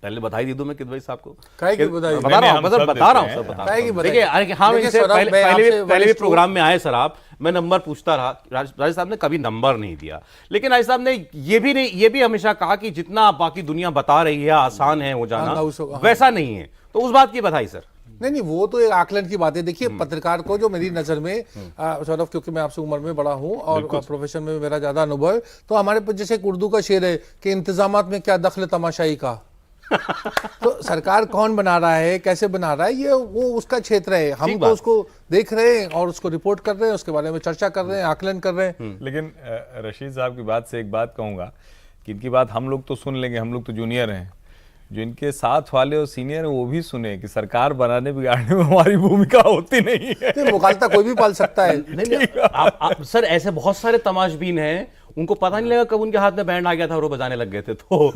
पहले बधाई दे दूं मैं किदवई साहब को। काहे की बधाई? बता रहा हूं, मतलब बता रहा हूं सर, बता रहा हूं। देखिए हम इनसे पहले भी प्रोग्राम में आए सर, आप मैं नंबर पूछता रहा, राजेश साहब ने कभी नंबर नहीं दिया, लेकिन राजेश साहब ने ये भी हमेशा कहा कि जितना बाकी दुनिया बता रही है आसान है हो जाना, वैसा नहीं है। तो उस बात की बधाई सर। नहीं, वो तो एक आकलन की बात है। देखिए पत्रकार को, जो मेरी नज़र में सौरभ, क्योंकि मैं आपसे उम्र में बड़ा हूं और प्रोफेशन में मेरा ज़्यादा अनुभव है, तो हमारे पास जैसे एक उर्दू का शेर है कि इंतजामात में क्या दखल तमाशाई का। तो सरकार कौन बना रहा है, कैसे बना रहा है, ये वो उसका क्षेत्र है। हम तो उसको देख रहे हैं और उसको रिपोर्ट कर रहे हैं, उसके बारे में चर्चा कर रहे हैं, आकलन कर रहे हैं। लेकिन रशीद साहब की बात से एक बात कहूँगा कि इनकी बात हम लोग तो सुन लेंगे, हम लोग तो जूनियर हैं, जो इनके साथ वाले और सीनियर हैं वो भी सुने कि सरकार बनाने बिगाड़ने में हमारी भूमिका होती नहीं है। मुखालता कोई भी पाल सकता है। नहीं, सर ऐसे बहुत सारे तमाशबीन हैं, उनको पता नहीं लगा कब उनके हाथ में बैंड आ गया था और वो बजाने लग गए थे, तो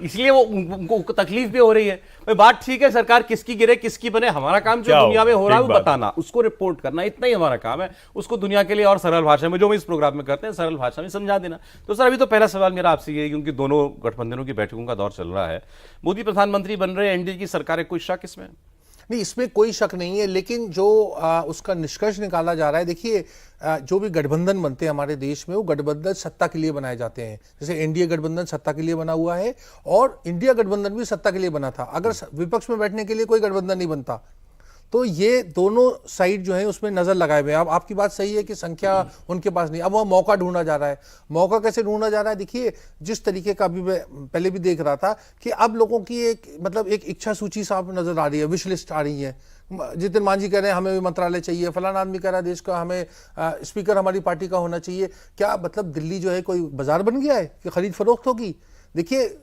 इसलिए वो उनको तकलीफ भी हो रही है। भाई बात ठीक है, सरकार किसकी गिरे किसकी बने, हमारा काम जो दुनिया में हो रहा है वो बताना, उसको रिपोर्ट करना, इतना ही हमारा काम है। उसको दुनिया के लिए और सरल भाषा में, जो हम इस प्रोग्राम में करते हैं, सरल भाषा में समझा देना। तो सर अभी तो पहला सवाल मेरा आपसे ये है, क्योंकि दोनों गठबंधनों की बैठकों का दौर चल रहा है, मोदी प्रधानमंत्री बन रहे हैं, एनडीए की सरकार है, कोई शक इसमें? नहीं, इसमें कोई शक नहीं है, लेकिन जो उसका निष्कर्ष निकाला जा रहा है, देखिए जो भी गठबंधन बनते हैं हमारे देश में, वो गठबंधन सत्ता के लिए बनाए जाते हैं। जैसे एनडीए गठबंधन सत्ता के लिए बना हुआ है और इंडिया गठबंधन भी सत्ता के लिए बना था। अगर विपक्ष में बैठने के लिए कोई गठबंधन नहीं बनता, तो ये दोनों साइड जो है उसमें नजर लगाए हुए हैं। अब आपकी बात सही है कि संख्या उनके पास नहीं, अब वह मौका ढूंढा जा रहा है। मौका कैसे ढूंढा जा रहा है? देखिए जिस तरीके का, अभी मैं पहले भी देख रहा था कि अब लोगों की एक इच्छा सूची साफ नजर आ रही है, विश लिस्ट आ रही है। जितिन मांझी कह रहे हैं हमें भी मंत्रालय चाहिए, फलाना आदमी कह रहा है देश का हमें स्पीकर हमारी पार्टी का होना चाहिए। क्या मतलब दिल्ली जो है कोई बाजार बन गया है कि खरीद फरोख्त होगी? देखिए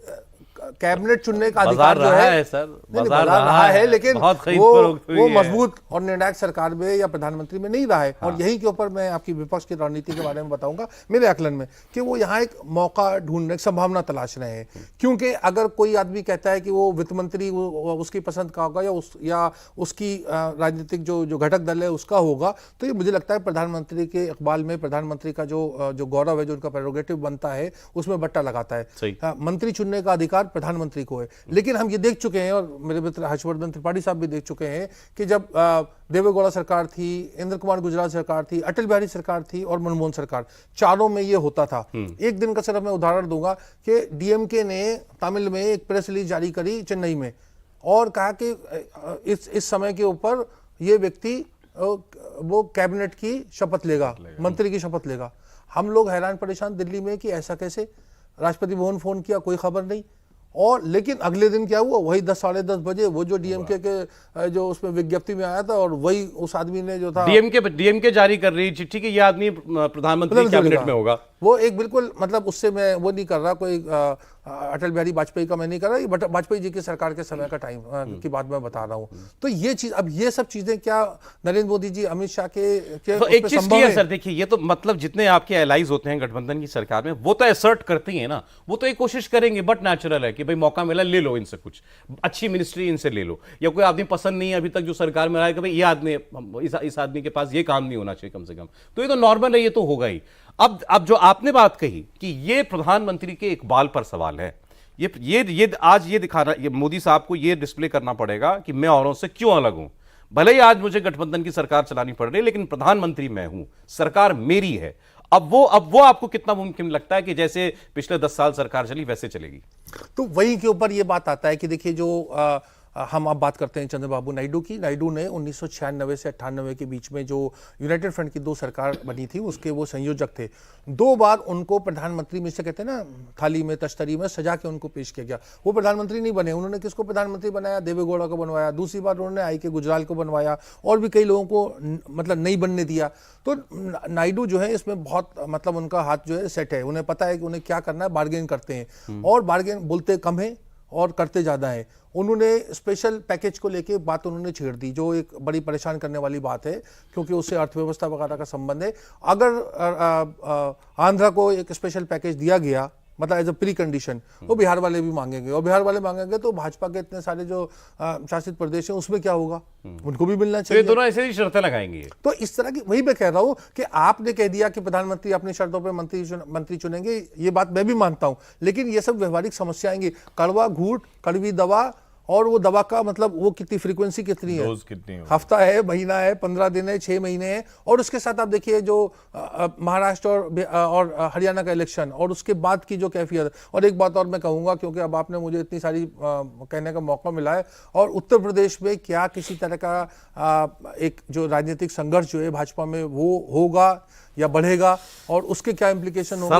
कैबिनेट चुनने का अधिकार जो है सर, बाजार रहा है, लेकिन वो मजबूत और निर्णायक सरकार में या प्रधानमंत्री में नहीं रहा है। और यही के ऊपर मैं आपकी विपक्ष की रणनीति के बारे में बताऊंगा मेरे आकलन में, कि वो यहाँ एक मौका ढूंढने की संभावना तलाश रहे हैं। क्योंकि अगर कोई आदमी कहता है कि वो वित्त मंत्री उसकी पसंद का होगा या उसकी राजनीतिक जो घटक दल है उसका होगा, तो ये मुझे लगता है प्रधानमंत्री के इकबाल में, प्रधानमंत्री का जो गौरव है, जो उनका प्रेरोगेटिव बनता है, उसमें बट्टा लगाता है। मंत्री चुनने का अधिकार प्रधानमंत्री को है। लेकिन हम ये देख चुके हैं, और मेरे मित्र हर्षवर्धन त्रिपाठी साहब भी देख चुके हैं, कि जब देवेगौड़ा सरकार थी, इंद्र कुमार गुजराल सरकार थी, अटल बिहारी सरकार थी और मनमोहन सरकार, चारों में ये होता था। एक दिन का सिर्फ मैं उदाहरण दूंगा कि डीएमके ने तमिल में एक प्रेस रिलीज जारी करी चेन्नई में और कहा कि इस समय के ऊपर ये व्यक्ति वो कैबिनेट की शपथ लेगा, मंत्री की शपथ लेगा। हम लोग हैरान परेशान दिल्ली में कि ऐसा कैसे। राष्ट्रपति भवन फोन किया, कोई खबर नहीं। और लेकिन अगले दिन क्या हुआ, वही 10 साढ़े 10 बजे वो जो डीएमके के जो उसमें विज्ञप्ति में आया था, और वही उस आदमी ने जो था डीएमके जारी कर रही चिट्ठी कि ये आदमी प्रधानमंत्री कैबिनेट में होगा। वो एक बिल्कुल, मतलब उससे मैं वो नहीं कर रहा, कोई अटल बिहारी वाजपेयी का मैं नहीं कर रहा, ये वाजपेयी जी की सरकार के समय का टाइम की बात मैं बता रहा हूँ। तो ये चीज, अब ये सब चीजें क्या नरेंद्र मोदी जी, अमित शाह के तो एक चीज है सर, देखिए ये तो मतलब जितने आपके एलाइज होते हैं गठबंधन की सरकार में, वो तो असर्ट करती है ना, वो तो एक कोशिश करेंगे, बट नेचुरल है कि भाई मौका मिला, ले लो इनसे, कुछ अच्छी मिनिस्ट्री इनसे ले लो, या कोई आदमी पसंद नहीं है अभी तक जो सरकार में रहा है कि भाई ये आदमी, इस आदमी के पास ये काम नहीं होना चाहिए कम से कम, तो ये तो नॉर्मल है, ये तो होगा ही। अब जो आपने बात कही कि ये प्रधानमंत्री के इकबाल पर सवाल है, ये आज ये दिखाना, ये मोदी साहब को ये डिस्प्ले करना पड़ेगा कि मैं औरों से क्यों अलग हूं। भले ही आज मुझे गठबंधन की सरकार चलानी पड़ रही है, लेकिन प्रधानमंत्री मैं हूं, सरकार मेरी है। अब वो आपको कितना मुमकिन लगता है कि जैसे पिछले 10 साल सरकार चली वैसे चलेगी? तो वही के ऊपर ये बात आता है कि देखिए जो हम अब बात करते हैं चंद्रबाबू नायडू की। नायडू ने 1996 से 98 के बीच में जो यूनाइटेड फ्रंट की 2 सरकार बनी थी, उसके वो संयोजक थे। 2 बार उनको प्रधानमंत्री में से, कहते हैं ना, थाली में तश्तरी में सजा के उनको पेश किया गया। वो प्रधानमंत्री नहीं बने। उन्होंने किसको प्रधानमंत्री बनाया? देवेगौड़ा को बनवाया। दूसरी बार उन्होंने आई के गुजराल को बनवाया, और भी कई लोगों को मतलब नहीं बनने दिया। तो नायडू जो है इसमें बहुत, मतलब उनका हाथ जो है सेट है, उन्हें पता है कि उन्हें क्या करना है, बार्गेन करते हैं, और बार्गेन बोलते कम है और करते ज़्यादा है। उन्होंने स्पेशल पैकेज को लेके बात उन्होंने छेड़ दी, जो एक बड़ी परेशान करने वाली बात है, क्योंकि उससे अर्थव्यवस्था वगैरह का संबंध है। अगर आंध्रा को एक स्पेशल पैकेज दिया गया मतलब एज अ प्री कंडीशन, वो बिहार वाले भी मांगेंगे, और बिहार वाले मांगेंगे तो भाजपा के इतने सारे जो शासित प्रदेश हैं उसमें क्या होगा, उनको भी मिलना तो ये चाहिए। दोनों ऐसे ही शर्तें लगाएंगे। तो इस तरह की, वही मैं कह रहा हूं कि आपने कह दिया कि प्रधानमंत्री अपनी शर्तों पे मंत्री चुनेंगे, ये बात मैं भी मानता हूं, लेकिन ये सब व्यवहारिक समस्या आएंगी। कड़वा घूंट, कड़वी दवा, और वो दवा का मतलब वो कितनी फ्रीक्वेंसी कितनी है, डोज कितनी है, हफ्ता है, महीना है, 15 दिन है, 6 महीने है, और उसके साथ आप देखिए जो महाराष्ट्र और हरियाणा का इलेक्शन और उसके बाद की जो कैफियत। और एक बात और मैं कहूंगा, क्योंकि अब आपने मुझे इतनी सारी कहने का मौका मिला है, और उत्तर प्रदेश में क्या किसी तरह का एक जो राजनीतिक संघर्ष जो है भाजपा में वो होगा या बढ़ेगा, और उसके क्या इम्प्लीकेशन होंगे।